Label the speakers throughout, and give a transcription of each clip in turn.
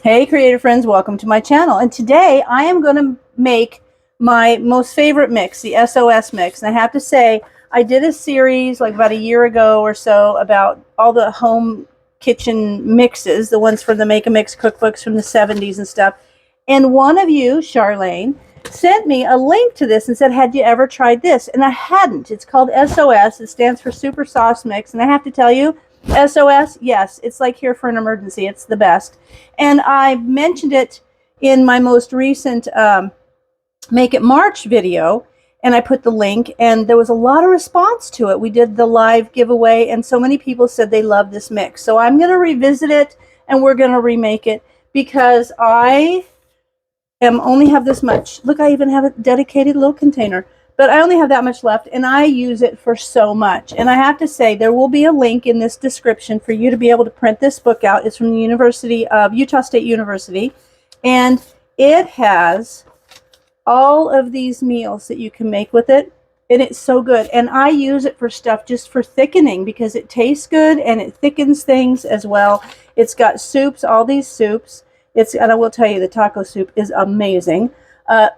Speaker 1: Hey creative friends, welcome to my channel. And today I am going to make my most favorite mix, the SOS mix. And I have to say, I did a series like about a year ago or so about all the home kitchen mixes, the ones from the Make a Mix cookbooks from the 70s and stuff. And one of you, Charlene, sent me a link to this and said, had you ever tried this? And I hadn't. It's called SOS. It stands for Super Sauce Mix. And I have to tell you, SOS, yes, it's like here for an emergency. It's the best. And I mentioned it in my most recent Make It March video, and I put the link, and there was a lot of response to it. We did the live giveaway, and so many people said they love this mix. So I'm going to revisit it, and we're going to remake it because I only have this much. Look, I even have a dedicated little container. But I only have that much left, and I use it for so much. And I have to say, there will be a link in this description for you to be able to print this book out. It's from the University of Utah State University, and it has all of these meals that you can make with it, and it's so good. And I use it for stuff just for thickening because it tastes good and it thickens things as well. It's got soups, all these soups. And I will tell you, the taco soup is amazing.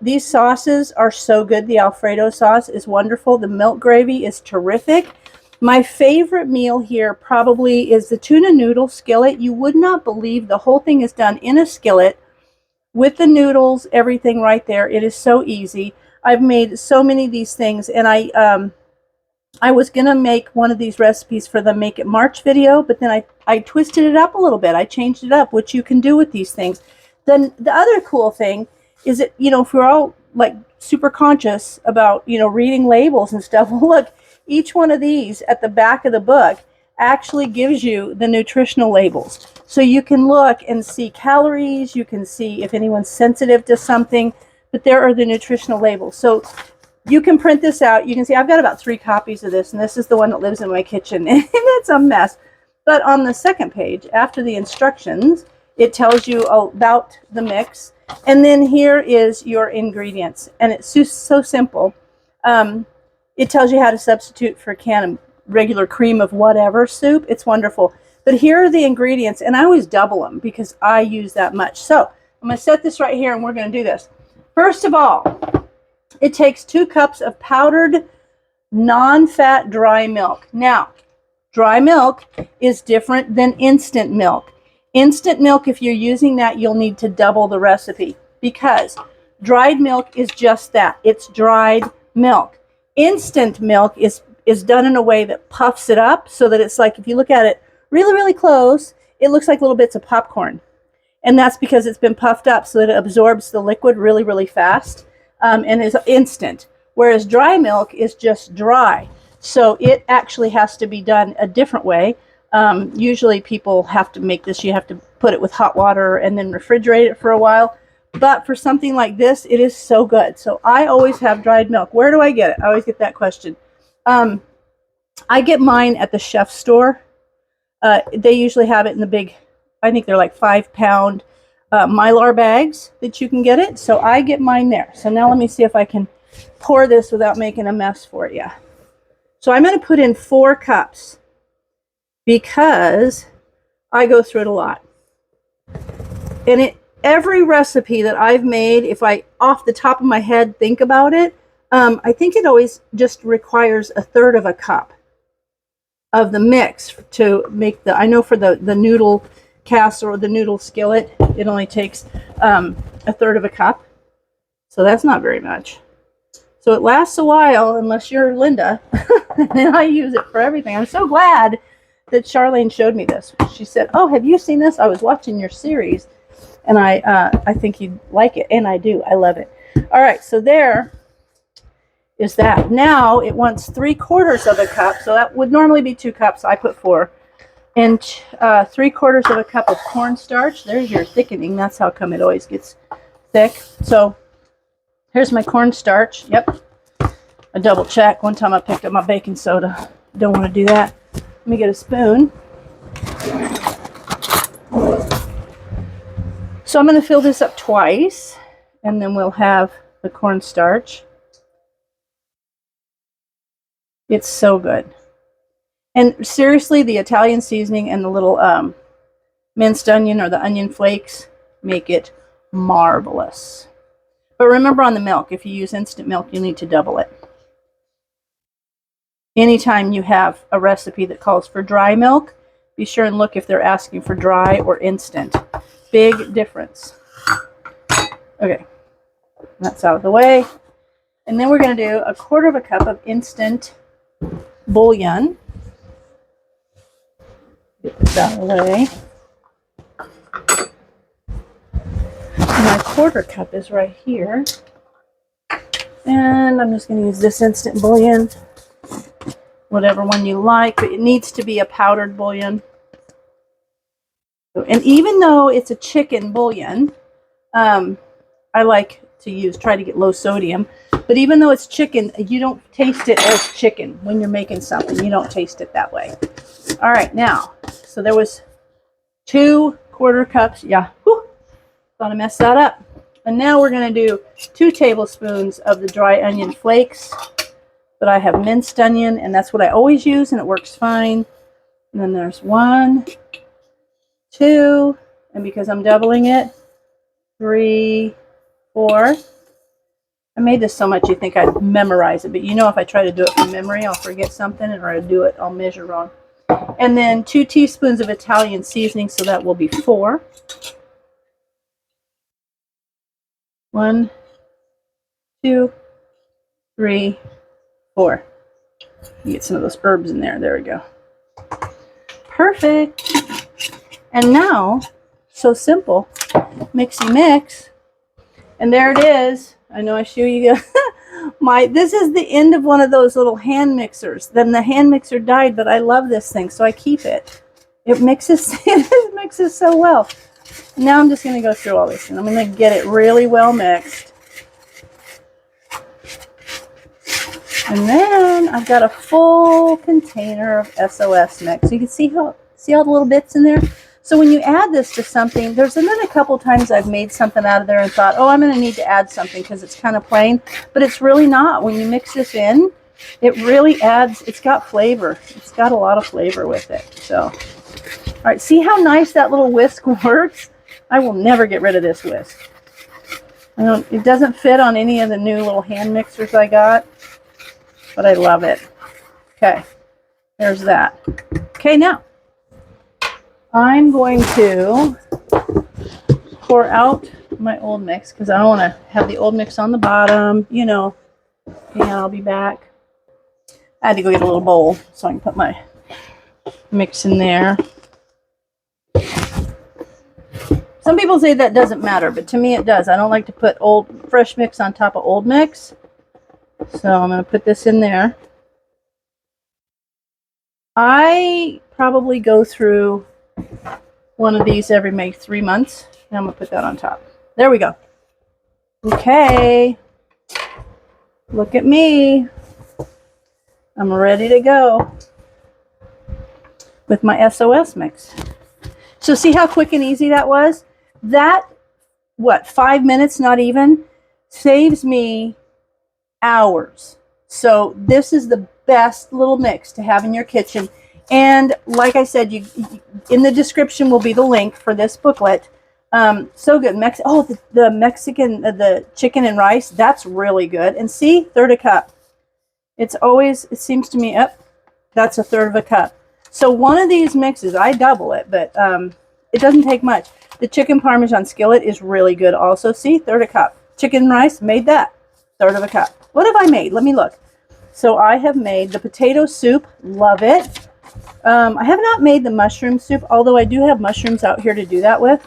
Speaker 1: These sauces are so good. The Alfredo sauce is wonderful. The milk gravy is terrific. My favorite meal here probably is the tuna noodle skillet. You would not believe the whole thing is done in a skillet with the noodles, everything right there. It is so easy. I've made so many of these things, and I was going to make one of these recipes for the Make It March video, but then I twisted it up a little bit. I changed it up, which you can do with these things. Then the other cool thing is that, if we're all like super conscious about, reading labels and stuff, well, look, each one of these at the back of the book actually gives you the nutritional labels. So you can look and see calories, you can see if anyone's sensitive to something, but there are the nutritional labels. So you can print this out. You can see I've got about 3 copies of this, and this is the one that lives in my kitchen, and it's a mess. But on the second page, after the instructions, it tells you about the mix. And then here is your ingredients, and it's so simple. It tells you how to substitute for a can of regular cream of whatever soup. It's wonderful. But here are the ingredients, and I always double them because I use that much. So I'm going to set this right here, and we're going to do this. First of all, it takes 2 cups of powdered non-fat dry milk. Now, dry milk is different than instant milk. Instant milk, if you're using that, you'll need to double the recipe because dried milk is just that. It's dried milk. Instant milk is done in a way that puffs it up so that it's like, if you look at it really, really close, it looks like little bits of popcorn. And that's because it's been puffed up so that it absorbs the liquid really, really fast and is instant. Whereas dry milk is just dry. So it actually has to be done a different way. Usually people have to make this, you have to put it with hot water and then refrigerate it for a while. But for something like this, it is so good. So I always have dried milk. Where do I get it? I always get that question. I get mine at the chef store. They usually have it in the big, I think they're like 5-pound Mylar bags that you can get it. So I get mine there. So now let me see if I can pour this without making a mess for you. So I'm going to put in 4 cups. Because I go through it a lot. And every recipe that I've made, if I off the top of my head think about it, I think it always just requires 1/3 of a cup of the mix to make I know for the noodle casserole or the noodle skillet, it only takes 1/3 of a cup. So that's not very much. So it lasts a while unless you're Linda. And I use it for everything. I'm so glad that Charlene showed me this. She said, "Oh, have you seen this? I was watching your series, and I think you'd like it." And I do. I love it. All right, so there is that. Now it wants 3/4 of a cup. So that would normally be 2 cups. I put 4. And 3/4 of a cup of cornstarch. There's your thickening. That's how come it always gets thick. So here's my cornstarch. Yep. I double check. One time I picked up my baking soda. Don't want to do that. Let me get a spoon. So I'm going to fill this up twice, and then we'll have the cornstarch. It's so good. And seriously, the Italian seasoning and the little minced onion or the onion flakes, make it marvelous. But remember on the milk, if you use instant milk, you need to double it. Anytime you have a recipe that calls for dry milk, be sure and look if they're asking for dry or instant. Big difference. Okay, that's out of the way. And then we're going to do 1/4 cup of instant bouillon. Get this out of the way. My 1/4 cup is right here. And I'm just going to use this instant bouillon. Whatever one you like, but it needs to be a powdered bouillon. And even though it's a chicken bouillon, I like to try to get low sodium. But even though it's chicken, you don't taste it as chicken when you're making something. You don't taste it that way. All right, now, so there was 2 1/4 cups. Yeah, whew, gonna mess that up. And now we're gonna do 2 tablespoons of the dry onion flakes. But I have minced onion, and that's what I always use, and it works fine. And then there's 1, 2, and because I'm doubling it, 3, 4. I made this so much you think I'd memorize it, but you know if I try to do it from memory, I'll forget something, or I'll measure wrong. And then 2 teaspoons of Italian seasoning, so that will be 4. 1, 2, 3, 4. You get some of those herbs in there. There we go. Perfect. And now, so simple, mixy mix. And there it is. I know I show you this is the end of one of those little hand mixers. Then the hand mixer died, but I love this thing, so I keep it. It mixes so well. Now I'm just going to go through all this, and I'm going to get it really well mixed. And then I've got a full container of SOS mix. So you can see all the little bits in there. So when you add this to something, there's been a couple times I've made something out of there and thought, oh, I'm going to need to add something because it's kind of plain. But it's really not. When you mix this in, it really adds, it's got flavor. It's got a lot of flavor with it. So, all right, see how nice that little whisk works? I will never get rid of this whisk. It doesn't fit on any of the new little hand mixers I got. But I love it. Okay, there's that. Okay, now I'm going to pour out my old mix because I don't want to have the old mix on the bottom. You know, and I'll be back. I had to go get a little bowl so I can put my mix in there. Some people say that doesn't matter, but to me it does. I don't like to put fresh mix on top of old mix. So I'm going to put this in there. I probably go through one of these every maybe 3 months. And I'm going to put that on top. There we go. Okay. Look at me. I'm ready to go with my SOS mix. So see how quick and easy that was? That, 5 minutes, not even, saves me hours. So this is the best little mix to have in your kitchen. And like I said, in the description will be the link for this booklet. So good. The Mexican, the chicken and rice, that's really good. And see, 1/3 cup. It seems to me, that's 1/3 cup. So one of these mixes, I double it, but it doesn't take much. The chicken parmesan skillet is really good also. See, 1/3 cup. Chicken and rice, made that. 1/3 cup. What have I made? Let me look. So I have made the potato soup. Love it. I have not made the mushroom soup, although I do have mushrooms out here to do that with.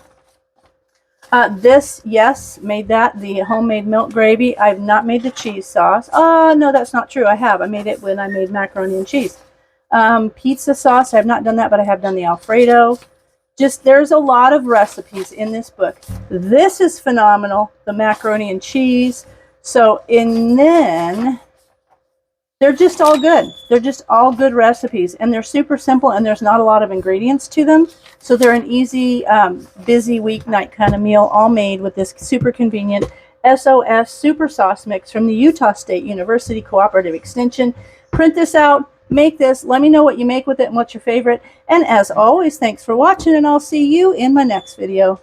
Speaker 1: Yes, made that. The homemade milk gravy. I've not made the cheese sauce. No, that's not true. I have. I made it when I made macaroni and cheese. Pizza sauce. I have not done that, but I have done the Alfredo. There's a lot of recipes in this book. This is phenomenal. The macaroni and cheese. And then they're just all good. They're just all good recipes, and they're super simple, and there's not a lot of ingredients to them. So they're an easy, busy weeknight kind of meal, all made with this super convenient SOS super sauce mix from the Utah State University Cooperative Extension. Print this out, make this, let me know what you make with it and what's your favorite. And as always, thanks for watching, and I'll see you in my next video.